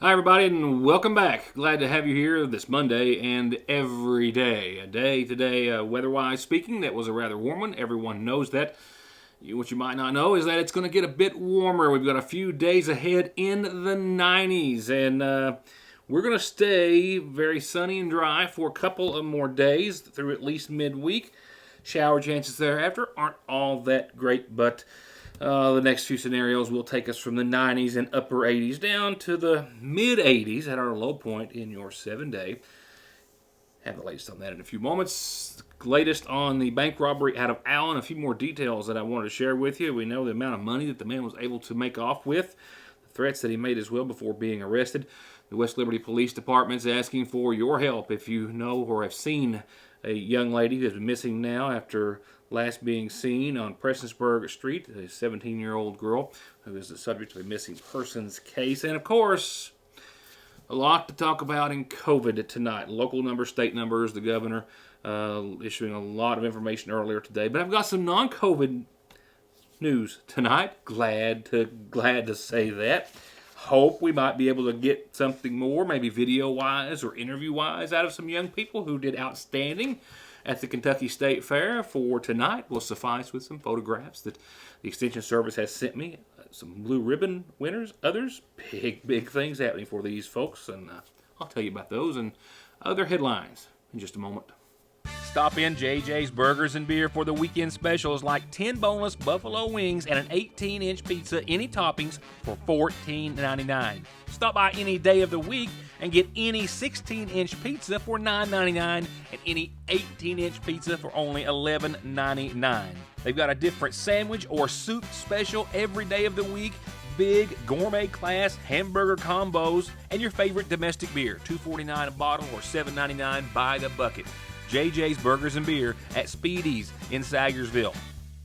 Hi, everybody, and welcome back. Glad to have you here this Monday and every day. A day today, weather-wise speaking, that was a rather warm one. Everyone knows that. What you might not know is that it's going to get a bit warmer. We've got a few days ahead in the 90s, and we're going to stay very sunny and dry for a couple of more days through at least midweek. Shower chances thereafter aren't all that great, but the next few scenarios will take us from the 90s and upper 80s down to the mid 80s at our low point in your 7-day. Have the latest on that in a few moments. The latest on the bank robbery out of Allen. A few more details that I wanted to share with you. We know the amount of money that the man was able to make off with, the threats that he made as well before being arrested. The West Liberty Police Department is asking for your help if you know or have seen a young lady that's been missing now after last being seen on Prestonsburg Street, a 17-year-old girl who is the subject of a missing persons case. And of course, a lot to talk about in COVID tonight. Local numbers, state numbers, the governor issuing a lot of information earlier today. But I've got some non-COVID news tonight. Glad to say that. Hope we might be able to get something more, maybe video-wise or interview-wise, out of some young people who did outstanding at the Kentucky State Fair for tonight. Will suffice with some photographs that the Extension Service has sent me. Some blue ribbon winners, others. Big things happening for these folks, and I'll tell you about those and other headlines in just a moment. Stop in JJ's Burgers and Beer for the weekend specials like 10 boneless buffalo wings and an 18-inch pizza, any toppings, for $14.99. Stop by any day of the week and get any 16-inch pizza for $9.99 and any 18-inch pizza for only $11.99. They've got a different sandwich or soup special every day of the week, big gourmet class hamburger combos, and your favorite domestic beer, $2.49 a bottle or $7.99 by the bucket. JJ's Burgers and Beer at Speedy's in Sagersville.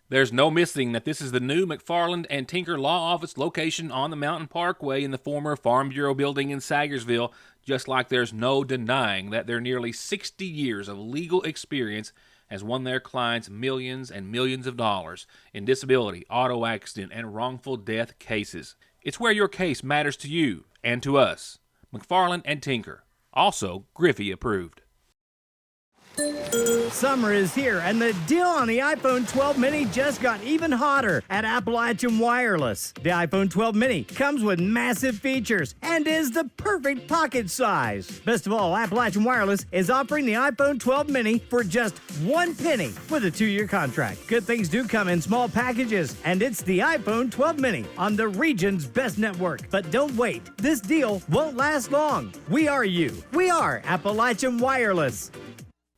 There's no missing that this is the new McFarland and Tinker Law Office location on the Mountain Parkway in the former Farm Bureau building in Sagersville, just like there's no denying that their nearly 60 years of legal experience has won their clients millions and millions of dollars in disability, auto accident, and wrongful death cases. It's where your case matters to you and to us. McFarland and Tinker, also Griffey approved. Summer is here, and the deal on the iPhone 12 mini just got even hotter at Appalachian Wireless. The iPhone 12 mini comes with massive features and is the perfect pocket size. Best of all, Appalachian Wireless is offering the iPhone 12 mini for just $1 with a 2-year contract. Good things do come in small packages, and it's the iPhone 12 mini on the region's best network. But don't wait. This deal won't last long. We are you. We are Appalachian Wireless.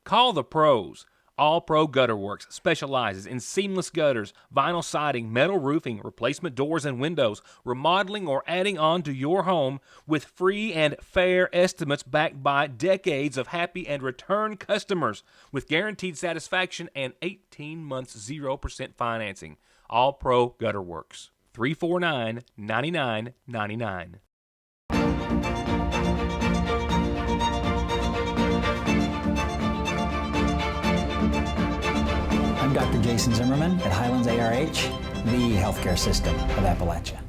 Call the pros. All Pro Gutter Works specializes in seamless gutters, vinyl siding, metal roofing, replacement doors and windows, remodeling or adding on to your home with free and fair estimates backed by decades of happy and return customers with guaranteed satisfaction and 18 months 0% financing. All Pro Gutter Works. 349-9999. I'm Dr. Jason Zimmerman at Highlands ARH, the healthcare system of Appalachia.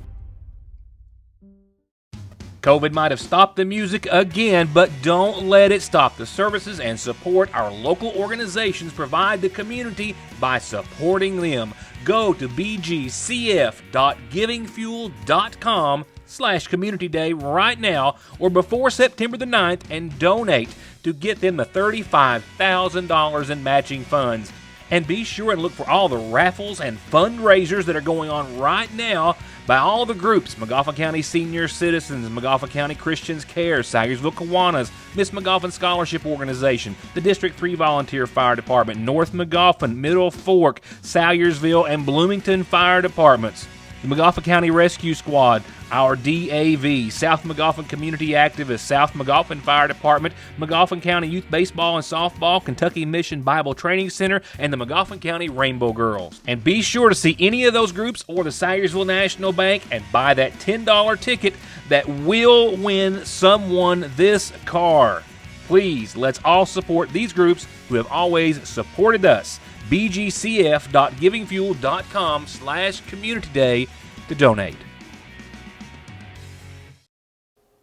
COVID might have stopped the music again, but don't let it stop the services and support our local organizations provide the community by supporting them. Go to bgcf.givingfuel.com/Community Day right now or before September the 9th and donate to get them the $35,000 in matching funds. And be sure and look for all the raffles and fundraisers that are going on right now by all the groups: McGoffin County Senior Citizens, McGoffin County Christians Care, Sagersville Kiwanis, Miss McGoffin Scholarship Organization, the District 3 Volunteer Fire Department, North McGoffin, Middle Fork, Salyersville, and Bloomington Fire Departments, the McGoffin County Rescue Squad, our DAV, South McGoffin Community Activists, South McGoffin Fire Department, McGoffin County Youth Baseball and Softball, Kentucky Mission Bible Training Center, and the McGoffin County Rainbow Girls. And be sure to see any of those groups or the Sayersville National Bank and buy that $10 ticket that will win someone this car. Please, let's all support these groups who have always supported us. bgcf.givingfuel.com/Community Day to donate.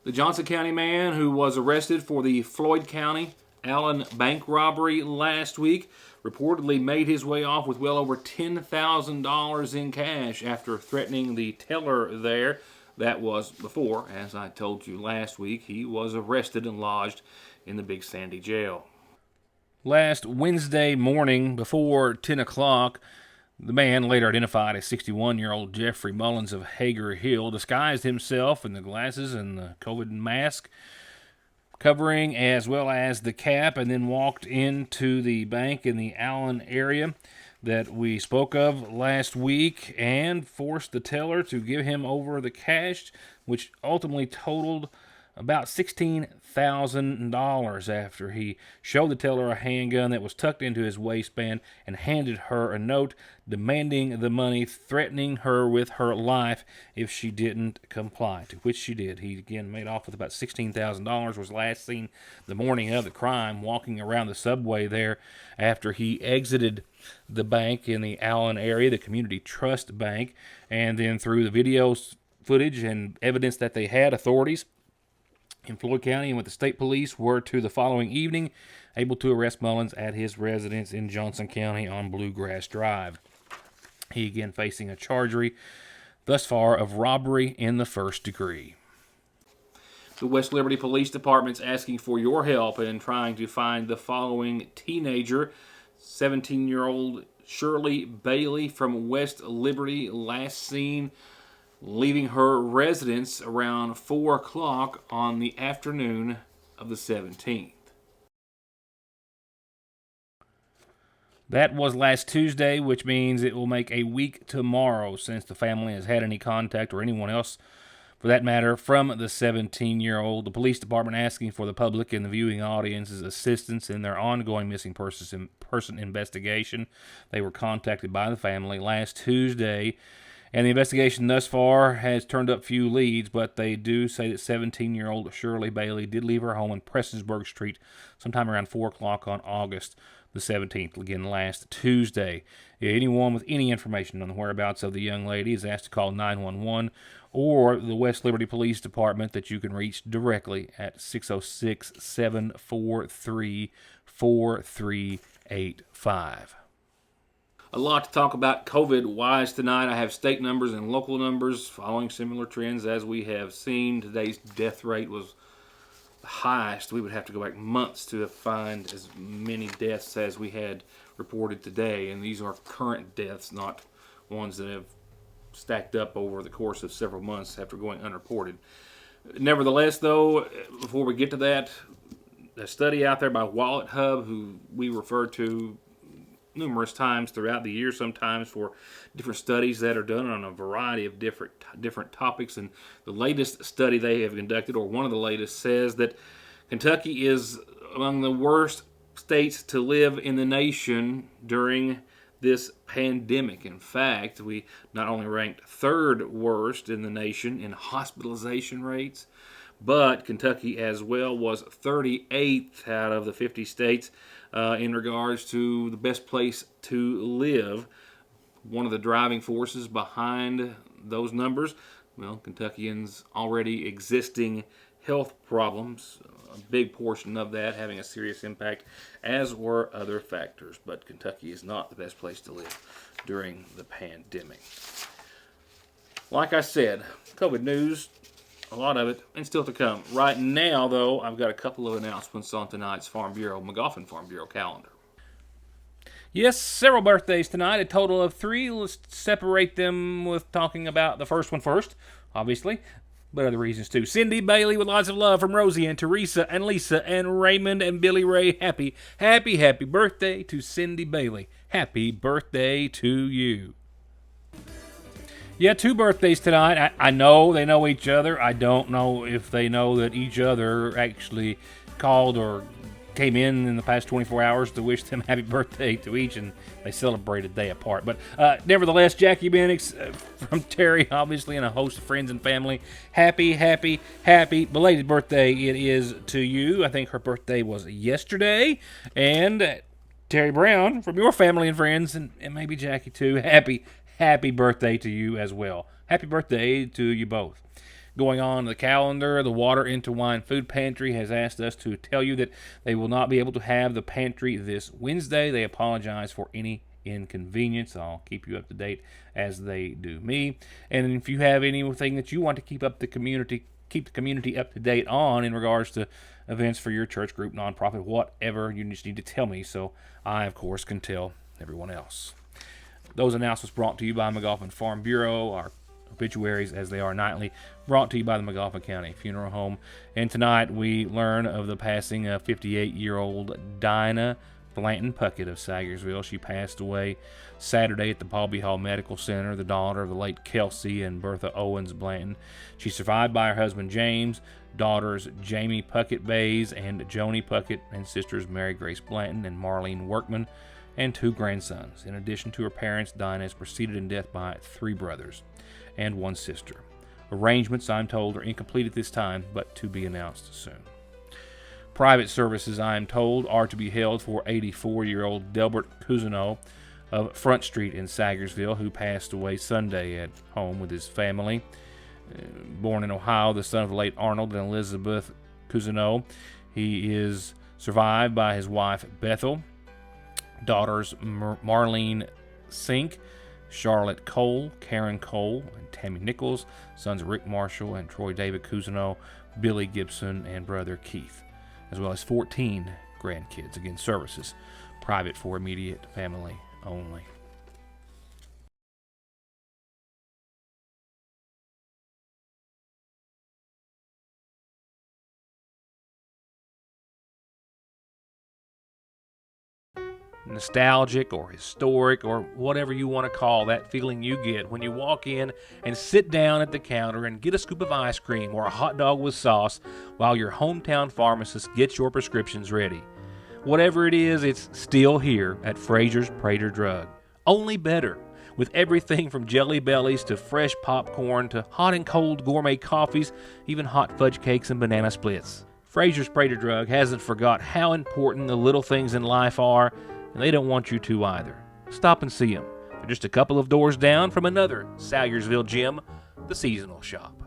The Johnson County man who was arrested for the Floyd County Allen bank robbery last week reportedly made his way off with well over $10,000 in cash after threatening the teller there. That was before, as I told you last week, he was arrested and lodged in the Big Sandy jail. Last Wednesday morning, before 10 o'clock, the man, later identified as 61-year-old Jeffrey Mullins of Hager Hill, disguised himself in the glasses and the COVID mask covering as well as the cap, and then walked into the bank in the Allen area that we spoke of last week and forced the teller to give him over the cash, which ultimately totaled about $16,000 after he showed the teller a handgun that was tucked into his waistband and handed her a note demanding the money, threatening her with her life if she didn't comply, to which she did. He again made off with about $16,000, was last seen the morning of the crime walking around the subway there after he exited the bank in the Allen area, the Community Trust Bank, and then through the video footage and evidence that they had, authorities in Floyd County and with the state police were, to the following evening, able to arrest Mullins at his residence in Johnson County on Bluegrass Drive. He again facing a charge thus far of robbery in the first degree. The West Liberty Police Department's asking for your help in trying to find the following teenager. 17-year-old Shirley Bailey from West Liberty, last seen leaving her residence around 4 o'clock on the afternoon of the 17th. That was last Tuesday, which means it will make a week tomorrow since the family has had any contact, or anyone else for that matter, from the 17-year-old. The police department asking for the public and the viewing audience's assistance in their ongoing missing person investigation. They were contacted by the family last Tuesday, and the investigation thus far has turned up few leads, but they do say that 17-year-old Shirley Bailey did leave her home in Prestonsburg Street sometime around 4 o'clock on August the 17th, again last Tuesday. Anyone with any information on the whereabouts of the young lady is asked to call 911 or the West Liberty Police Department that you can reach directly at 606-743-4385. A lot to talk about COVID-wise tonight. I have state numbers and local numbers following similar trends as we have seen. Today's death rate was the highest. We would have to go back months to find as many deaths as we had reported today. And these are current deaths, not ones that have stacked up over the course of several months after going unreported. Nevertheless, though, before we get to that, a study out there by WalletHub, who we refer to numerous times throughout the year, sometimes for different studies that are done on a variety of different topics. And the latest study they have conducted, or one of the latest, says that Kentucky is among the worst states to live in the nation during this pandemic. In fact, we not only ranked third worst in the nation in hospitalization rates, but Kentucky as well was 38th out of the 50 states in regards to the best place to live. One of the driving forces behind those numbers, well, Kentuckians' already existing health problems, a big portion of that having a serious impact, as were other factors. But Kentucky is not the best place to live during the pandemic. Like I said, COVID news, a lot of it, and still to come. Right now, though, I've got a couple of announcements on tonight's Magoffin Farm Bureau calendar. Yes, several birthdays tonight, a total of 3. Let's separate them with talking about the first one first, obviously, but other reasons too. Cindy Bailey, with lots of love from Rosie and Teresa and Lisa and Raymond and Billy Ray. Happy birthday to Cindy Bailey. Happy birthday to you. Yeah, 2 birthdays tonight. I know they know each other. I don't know if they know that each other actually called or came in the past 24 hours to wish them happy birthday to each, and they celebrate a day apart. But nevertheless, Jackie Bennix from Terry, obviously, and a host of friends and family, happy belated birthday it is to you. I think her birthday was yesterday. And Terry Brown from your family and friends, and maybe Jackie too, happy birthday to you as well. Happy birthday to you both. going on in the calendar. The Water Into Wine Food Pantry has asked us to tell you that they will not be able to have the pantry this Wednesday. They apologize for any inconvenience. I'll keep you up to date as they do me. And if you have anything that you want to keep the community up to date on in regards to events for your church group, nonprofit, whatever, you just need to tell me so I, of course, can tell everyone else. Those announcements brought to you by McGoffin Farm Bureau, our obituaries as they are nightly, brought to you by the McGoffin County Funeral Home. And tonight we learn of the passing of 58-year-old Dinah Blanton Puckett of Sagersville. She passed away Saturday at the Paul B. Hall Medical Center, the daughter of the late Kelsey and Bertha Owens Blanton. She's survived by her husband James, daughters Jamie Puckett Bays and Joni Puckett, and sisters Mary Grace Blanton and Marlene Workman, and 2 grandsons. In addition to her parents, Dinah is preceded in death by 3 brothers and 1 sister. Arrangements, I'm told, are incomplete at this time, but to be announced soon. Private services, I am told, are to be held for 84-year-old Delbert Cousineau of Front Street in Sagersville, who passed away Sunday at home with his family. Born in Ohio, the son of the late Arnold and Elizabeth Cousineau, he is survived by his wife Bethel, daughters Marlene Sink, Charlotte Cole, Karen Cole, and Tammy Nichols, sons Rick Marshall and Troy David Cousineau, Billy Gibson, and brother Keith, as well as 14 grandkids. Again, services private for immediate family only. Nostalgic or historic or whatever you want to call that feeling you get when you walk in and sit down at the counter and get a scoop of ice cream or a hot dog with sauce while your hometown pharmacist gets your prescriptions ready. Whatever it is, it's still here at Fraser's Prater Drug. Only better, with everything from Jelly Bellies to fresh popcorn to hot and cold gourmet coffees, even hot fudge cakes and banana splits. Fraser's Prater Drug hasn't forgot how important the little things in life are, and they don't want you to either. Stop and see them. They're just a couple of doors down from another Sagersville gym, the Seasonal Shop.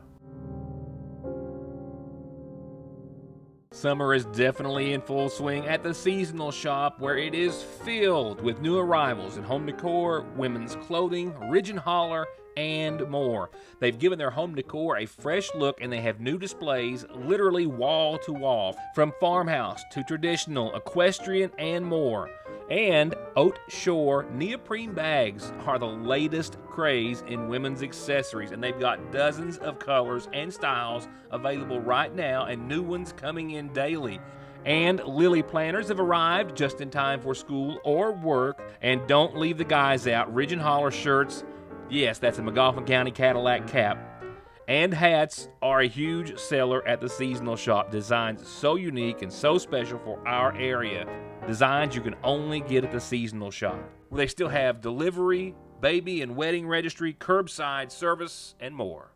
Summer is definitely in full swing at the Seasonal Shop, where it is filled with new arrivals in home decor, women's clothing, Ridge and Holler, and more. They've given their home decor a fresh look, and they have new displays literally wall to wall, from farmhouse to traditional, equestrian, and more. And Oat Shore neoprene bags are the latest craze in women's accessories, and they've got dozens of colors and styles available right now, and new ones coming in daily. And Lily planners have arrived just in time for school or work. And don't leave the guys out. Ridge and Holler shirts, yes, that's a McGoffin County Cadillac cap, and hats are a huge seller at the Seasonal Shop. Designs so unique and so special for our area. Designs you can only get at the Seasonal Shop, where they still have delivery, baby and wedding registry, curbside service, and more.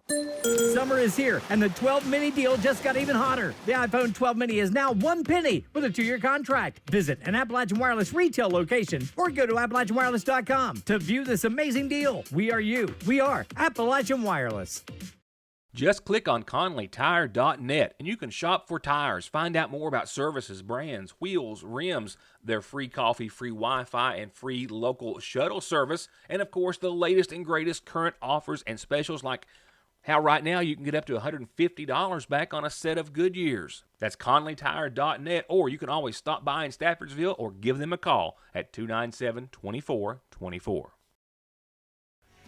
Summer is here, and the 12 mini deal just got even hotter. The iPhone 12 mini is now $1 penny with a 2-year contract. Visit an Appalachian Wireless retail location or go to AppalachianWireless.com to view this amazing deal. We are you. We are Appalachian Wireless. Just click on ConleyTire.net and you can shop for tires, find out more about services, brands, wheels, rims, their free coffee, free Wi-Fi, and free local shuttle service, and of course the latest and greatest current offers and specials, like how right now you can get up to $150 back on a set of Goodyears. That's ConleyTire.net, or you can always stop by in Staffordsville or give them a call at 297-2424.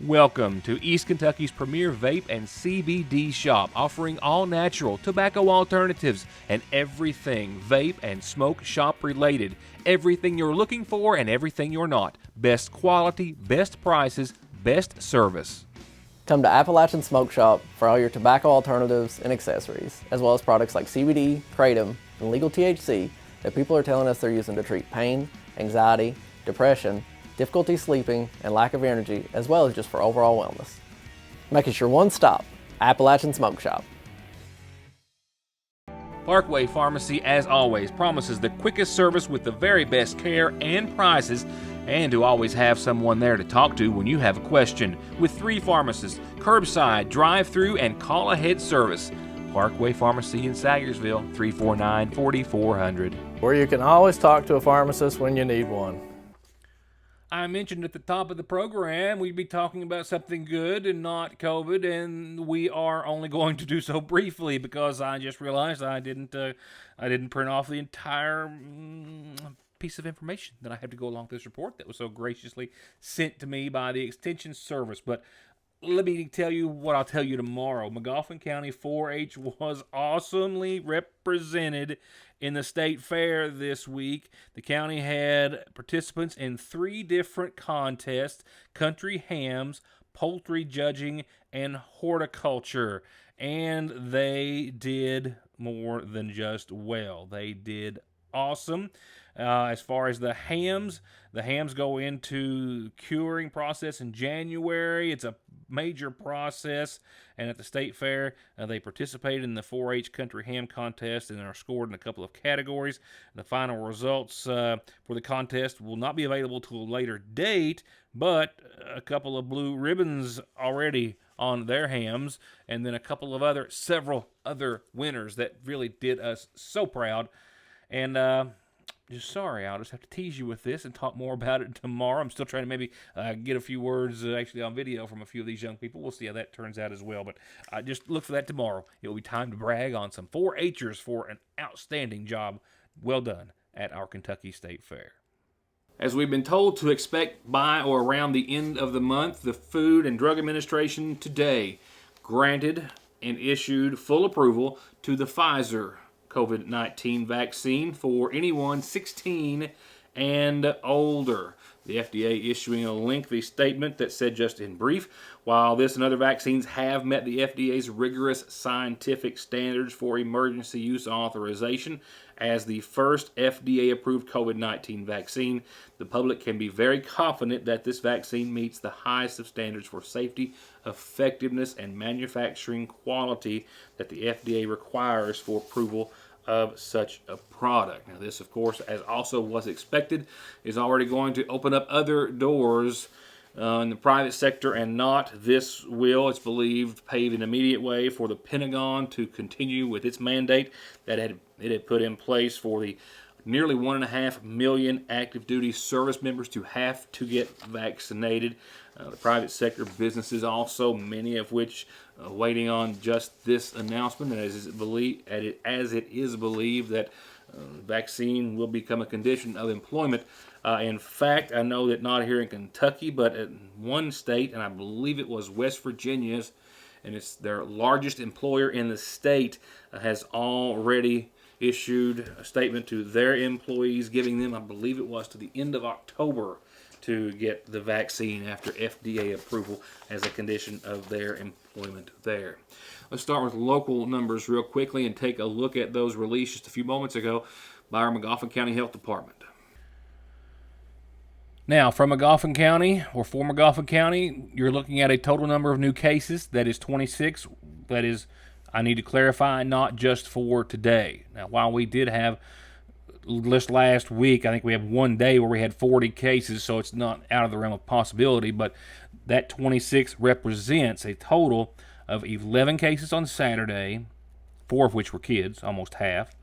Welcome to East Kentucky's premier vape and CBD shop, offering all natural tobacco alternatives and everything vape and smoke shop related. Everything you're looking for and everything you're not. Best quality, best prices, best service. Come to Appalachian Smoke Shop for all your tobacco alternatives and accessories, as well as products like CBD, kratom, and legal THC that people are telling us they're using to treat pain, anxiety, depression, difficulty sleeping, and lack of energy, as well as just for overall wellness. Make it your one stop, Appalachian Smoke Shop. Parkway Pharmacy, as always, promises the quickest service with the very best care and prices, and to always have someone there to talk to when you have a question. With 3 pharmacists, curbside, drive-through, and call-ahead service. Parkway Pharmacy in Sayersville, 349-4400. Where you can always talk to a pharmacist when you need one. I mentioned at the top of the program we'd be talking about something good and not COVID, and we are only going to do so briefly because I just realized I didn't print off the entire piece of information that I have to go along with this report that was so graciously sent to me by the Extension Service. But let me tell you what I'll tell you tomorrow. Magoffin County 4-H was awesomely represented in the state fair this week. The county had participants in 3 different contests: country hams, poultry judging, and horticulture. And they did more than just well. They did awesome. As far as the hams go into curing process in January. It's a major process, and at the state fair they participated in the 4-H country ham contest and are scored in a couple of categories. The final results for the contest will not be available till a later date, but a couple of blue ribbons already on their hams, and then several other winners that really did us so proud. And I'll just have to tease you with this and talk more about it tomorrow. I'm still trying to maybe get a few words actually on video from a few of these young people. We'll see how that turns out as well. But just look for that tomorrow. It will be time to brag on some 4-Hers for an outstanding job well done at our Kentucky State Fair. As we've been told to expect by or around the end of the month, the Food and Drug Administration today granted and issued full approval to the Pfizer COVID-19 vaccine for anyone 16 and older. The FDA issuing a lengthy statement that said, just in brief, while this and other vaccines have met the FDA's rigorous scientific standards for emergency use authorization as the first FDA-approved COVID-19 vaccine, the public can be very confident that this vaccine meets the highest of standards for safety, effectiveness, and manufacturing quality that the FDA requires for approval of such a product. Now, this, of course, as also was expected, is already going to open up other doors in the private sector, and this will, it's believed, pave an immediate way for the Pentagon to continue with its mandate that it had put in place for the nearly 1.5 million active duty service members to have to get vaccinated. The private sector businesses also, many of which waiting on just this announcement, as it is believed that vaccine will become a condition of employment. In fact, I know that not here in Kentucky, but in one state, and I believe it was West Virginia's, and it's their largest employer in the state, has already issued a statement to their employees, giving them, I believe it was to the end of October, to get the vaccine after FDA approval as a condition of their employment there. Let's start with local numbers real quickly and take a look at those released just a few moments ago by our Magoffin County Health Department. Now, from Magoffin County, or for Magoffin County, you're looking at a total number of new cases. That is 26. That is, I need to clarify, not just for today. Now, while we did have just last week, I think we have one day where we had 40 cases, so it's not out of the realm of possibility, but that 26 represents a total of 11 cases on Saturday, 4 of which were kids, almost half,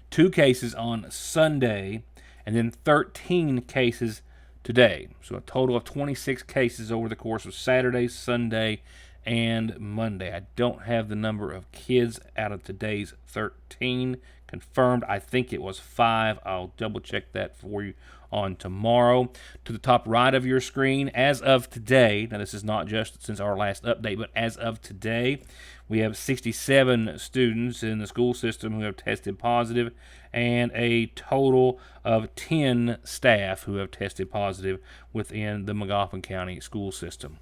2 cases on Sunday, and then 13 cases today. So a total of 26 cases over the course of Saturday, Sunday, and Monday. I don't have the number of kids out of today's 13 confirmed. I think it was 5. I'll double check that for you on tomorrow. To the top right of your screen, as of today, now this is not just since our last update, but as of today, we have 67 students in the school system who have tested positive, and a total of 10 staff who have tested positive within the Magoffin County school system.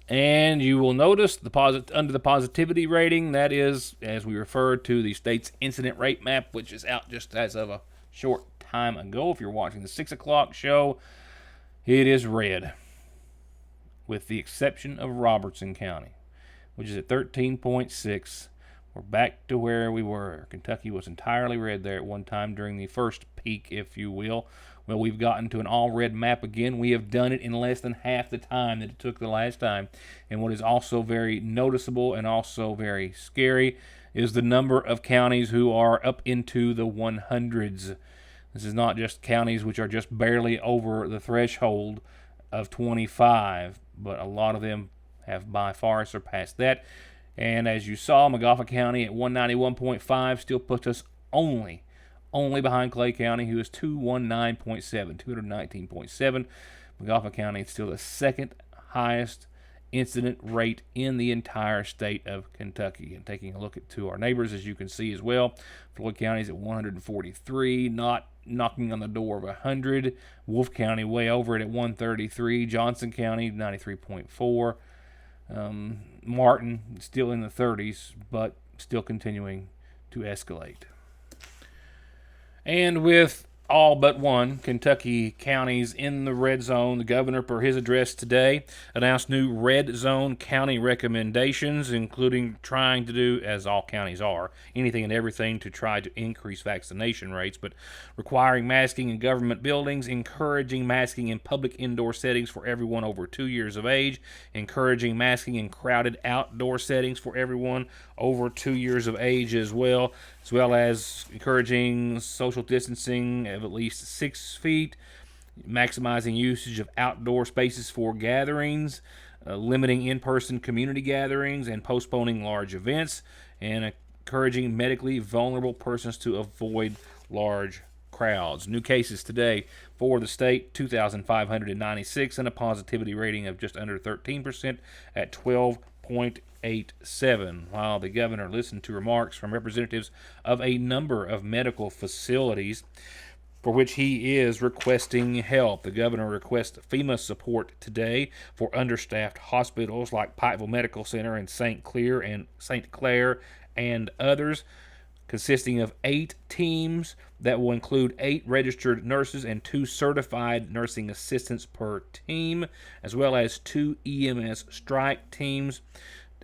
And you will notice under the positivity rating, that is, as we referred to, the state's incident rate map, which is out just as of a short time ago. If you're watching the 6 o'clock show, it is red, with the exception of Robertson County, which is at 13.6, We're back to where we were. Kentucky was entirely red there at one time during the first peak, if you will. Well, we've gotten to an all-red map again. We have done it in less than half the time that it took the last time. And what is also very noticeable and also very scary is the number of counties who are up into the 100s. This is not just counties which are just barely over the threshold of 25, but a lot of them have by far surpassed that. And as you saw, Magauffa County at 191.5 still puts us only behind Clay County, who is 219.7. Magauffa County is still the second highest incident rate in the entire state of Kentucky. And taking a look to our neighbors, as you can see as well, Floyd County is at 143, not knocking on the door of 100. Wolfe County way over it at 133. Johnson County 93.4. Martin still in the 30s, but still continuing to escalate. And with all but one Kentucky counties in the red zone, the governor, per his address today, announced new red zone county recommendations, including trying to do, as all counties are, anything and everything to try to increase vaccination rates, but requiring masking in government buildings, encouraging masking in public indoor settings for everyone over 2 years of age, encouraging masking in crowded outdoor settings for everyone over 2 years of age as well as encouraging social distancing of at least 6 feet, maximizing usage of outdoor spaces for gatherings, limiting in-person community gatherings, and postponing large events, and encouraging medically vulnerable persons to avoid large crowds. New cases today for the state, 2,596, and a positivity rating of just under 13% at 12.87, while the governor listened to remarks from representatives of a number of medical facilities for which he is requesting help. The governor requests FEMA support today for understaffed hospitals like Pikeville Medical Center and St. Clair and others, consisting of 8 teams that will include 8 registered nurses and 2 certified nursing assistants per team, as well as 2 EMS strike teams,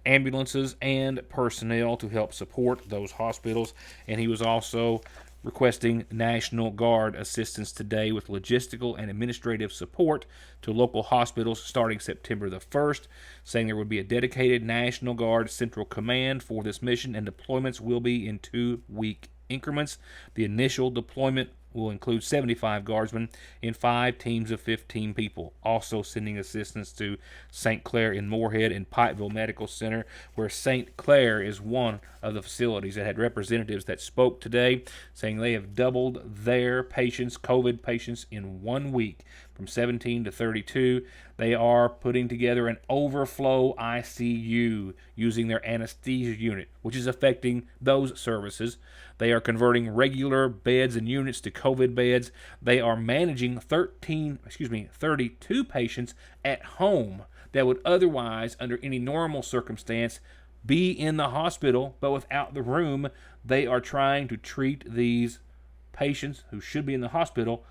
ambulances, and personnel to help support those hospitals. And he was also requesting National Guard assistance today with logistical and administrative support to local hospitals starting September the 1st, saying there would be a dedicated National Guard Central Command for this mission, and deployments will be in 2-week increments. The initial deployment will include 75 guardsmen in 5 teams of 15 people, also sending assistance to St. Clair in Moorhead and Pikeville Medical Center, where St. Clair is one of the facilities that had representatives that spoke today, saying they have doubled their patients, COVID patients, in 1 week from 17 to 32. They are putting together an overflow ICU using their anesthesia unit, which is affecting those services. They are converting regular beds and units to COVID beds. They are managing 32 patients at home that would otherwise, under any normal circumstance, be in the hospital, but without the room. They are trying to treat these patients who should be in the hospital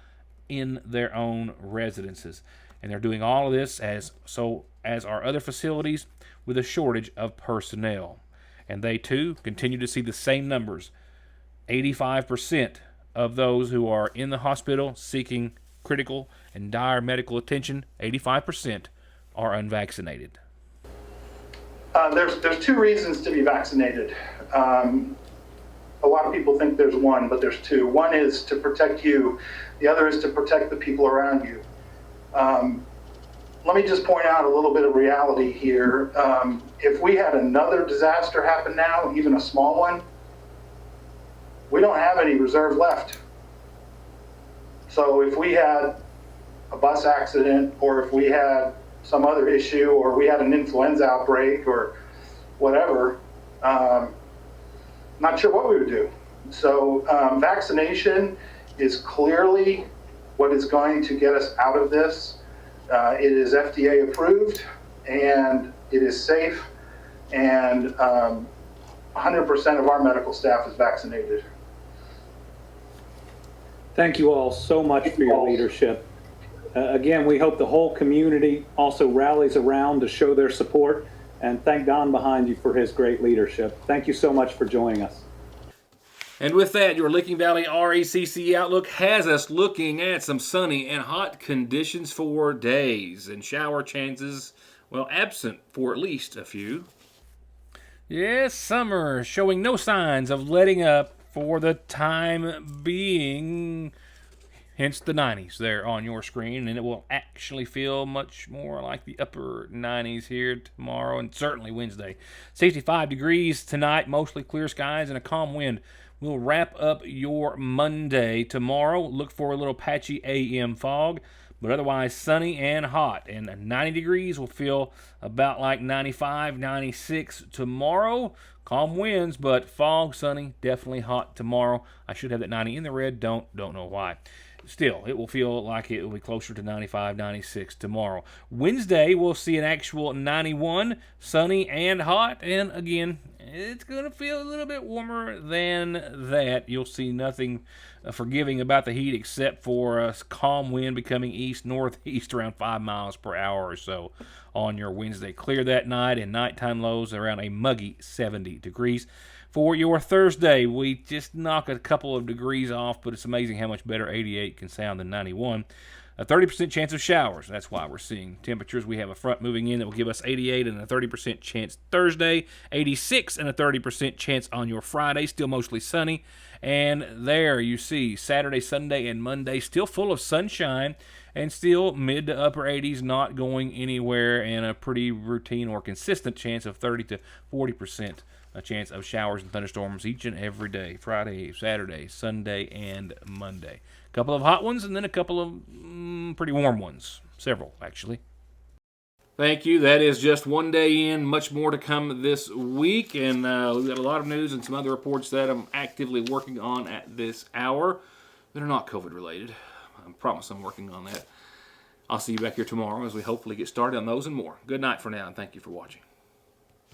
in their own residences. And they're doing all of this as are other facilities with a shortage of personnel. And they too continue to see the same numbers. 85% of those who are in the hospital seeking critical and dire medical attention, 85% are unvaccinated. There's 2 reasons to be vaccinated. A lot of people think there's one, but there's 2. One is to protect you. The other is to protect the people around you. Let me just point out a little bit of reality here. If we had another disaster happen now, even a small one, we don't have any reserve left. So if we had a bus accident, or if we had some other issue, or we had an influenza outbreak or whatever, not sure what we would do. So vaccination is clearly what is going to get us out of this. It is FDA approved, and it is safe, and 100% of our medical staff is vaccinated. Thank you all so much for your leadership. Again, we hope the whole community also rallies around to show their support and thank Don behind you for his great leadership. Thank you so much for joining us. And with that, your Licking Valley RACC Outlook has us looking at some sunny and hot conditions for days, and shower chances, well, absent for at least a few. Yes, summer showing no signs of letting up for the time being. Hence the 90s there on your screen, and it will actually feel much more like the upper 90s here tomorrow and certainly Wednesday. 65 degrees tonight, mostly clear skies and a calm wind. We'll wrap up your Monday tomorrow. Look for a little patchy AM fog, but otherwise sunny and hot. And 90 degrees will feel about like 95, 96 tomorrow. Calm winds, but fog, sunny, definitely hot tomorrow. I should have that 90 in the red. Don't know why. Still, it will feel like it will be closer to 95, 96 tomorrow. Wednesday, we'll see an actual 91, sunny and hot. And again, it's going to feel a little bit warmer than that. You'll see nothing forgiving about the heat except for a calm wind becoming east-northeast around 5 miles per hour or so on your Wednesday. Clear that night, and nighttime lows around a muggy 70 degrees. For your Thursday, we just knock a couple of degrees off, but it's amazing how much better 88 can sound than 91. A 30% chance of showers. That's why we're seeing temperatures. We have a front moving in that will give us 88 and a 30% chance Thursday, 86 and a 30% chance on your Friday, still mostly sunny. And there you see Saturday, Sunday, and Monday still full of sunshine and still mid to upper 80s, not going anywhere, and a pretty routine or consistent chance of 30 to 40%. A chance of showers and thunderstorms each and every day, Friday, Saturday, Sunday, and Monday. A couple of hot ones and then a couple of pretty warm ones. Several, actually. Thank you. That is just one day in. Much more to come this week. And we've got a lot of news and some other reports that I'm actively working on at this hour that are not COVID-related. I promise I'm working on that. I'll see you back here tomorrow as we hopefully get started on those and more. Good night for now, and thank you for watching.